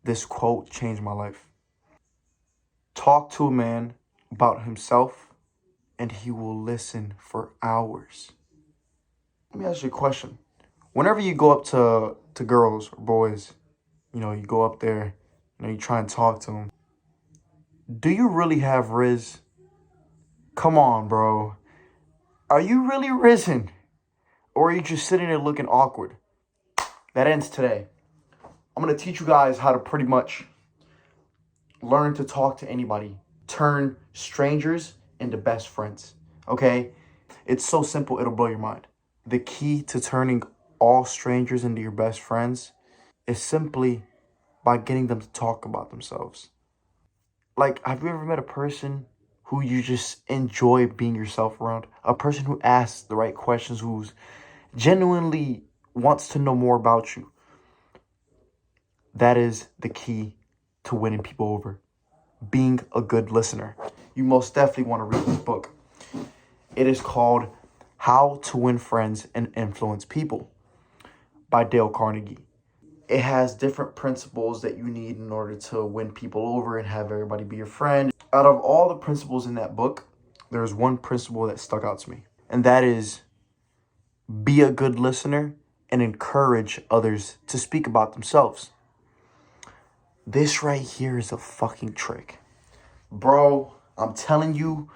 this quote changed my life. Talk to a man about himself and he will listen for hours. Let me ask you a question. Whenever you go up to girls or boys, you go up there, you try and talk to them. Do you really have Riz? Come on, bro. Are you really risen? Or are you just sitting there looking awkward? That ends today. I'm going to teach you guys how to pretty much learn to talk to anybody. Turn strangers into best friends. Okay? It's so simple, it'll blow your mind. The key to turning all strangers into your best friends is simply by getting them to talk about themselves. Like, have you ever met a person who you just enjoy being yourself around? A person who asks the right questions, who's genuinely wants to know more about you. That is the key to winning people over. Being a good listener. You most definitely want to read this book. It is called How to Win Friends and Influence People by Dale Carnegie. It has different principles that you need in order to win people over and have everybody be your friend. Out of all the principles in that book, there's one principle that stuck out to me. And that is be a good listener and encourage others to speak about themselves. This right here is a fucking trick. Bro, I'm telling you,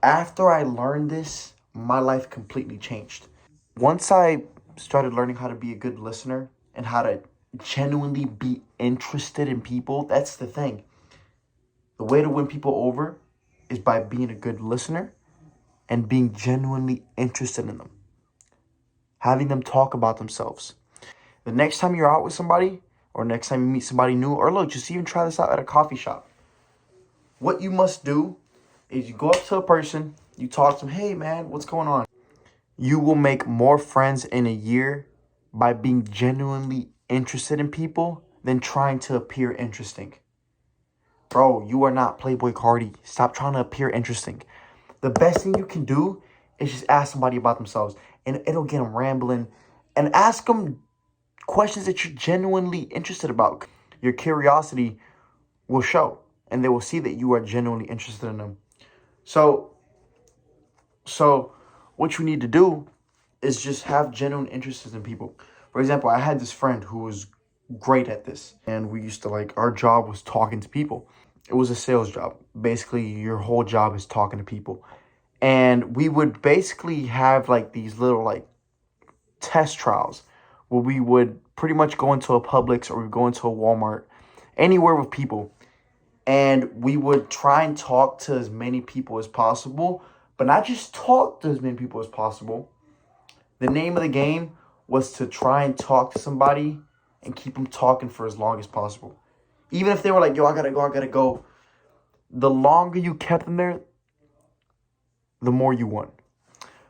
after I learned this, my life completely changed. Once I started learning how to be a good listener and how to genuinely be interested in people, that's the thing. The way to win people over is by being a good listener and being genuinely interested in them. Having them talk about themselves. The next time you're out with somebody, or next time you meet somebody new, or look, just even try this out at a coffee shop. What you must do is you go up to a person, you talk to them, hey man, what's going on? You will make more friends in a year by being genuinely interested in people than trying to appear interesting. Bro, you are not Playboy Cardi. Stop trying to appear interesting. The best thing you can do is just ask somebody about themselves, and it'll get them rambling, and ask them questions that you're genuinely interested about. Your curiosity will show, and they will see that you are genuinely interested in them. So what you need to do is just have genuine interests in people. For example, I had this friend who was great at this, and we used to our job was talking to people. It was a sales job. Basically, your whole job is talking to people. And we would basically have these little test trials where we would pretty much go into a Publix or we go into a Walmart, anywhere with people. And we would try and talk to as many people as possible, but not just talk to as many people as possible. The name of the game was to try and talk to somebody and keep them talking for as long as possible. Even if they were like, yo, I gotta go. The longer you kept them there, the more you won.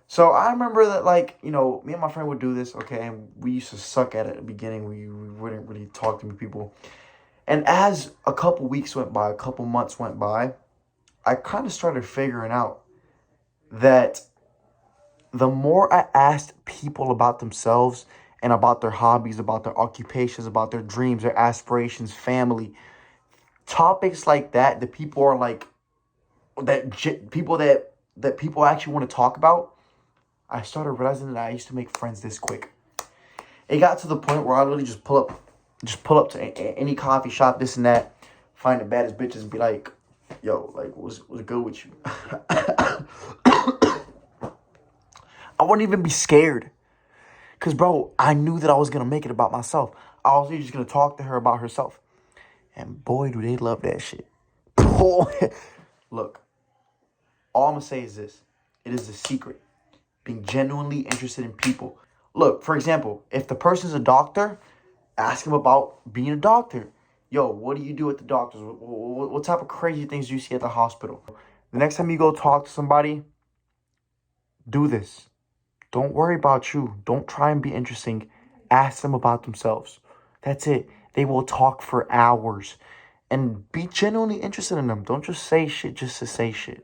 So I remember that, me and my friend would do this, okay, and we used to suck at it at the beginning. We wouldn't really talk to people. And as a couple weeks went by, a couple months went by, I kind of started figuring out that the more I asked people about themselves and about their hobbies, about their occupations, about their dreams, their aspirations, family, topics like that, that people are that people actually want to talk about, I started realizing that I used to make friends this quick. It got to the point where I literally just pull up to any coffee shop, this and that, find the baddest bitches and be like, yo, what's good with you? I wouldn't even be scared. Because, bro, I knew that I was going to make it about myself. I was just going to talk to her about herself. And boy, do they love that shit. Boy. Look, all I'm going to say is this. It is the secret. Being genuinely interested in people. Look, for example, if the person's a doctor, ask him about being a doctor. Yo, what do you do at the doctors? What type of crazy things do you see at the hospital? The next time you go talk to somebody, do this. Don't worry about you. Don't try and be interesting. Ask them about themselves. That's it. They will talk for hours. And be genuinely interested in them. Don't just say shit just to say shit.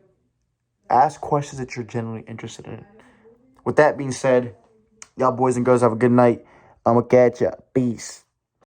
Ask questions that you're genuinely interested in. With that being said, y'all boys and girls have a good night. I'ma catch ya. Peace.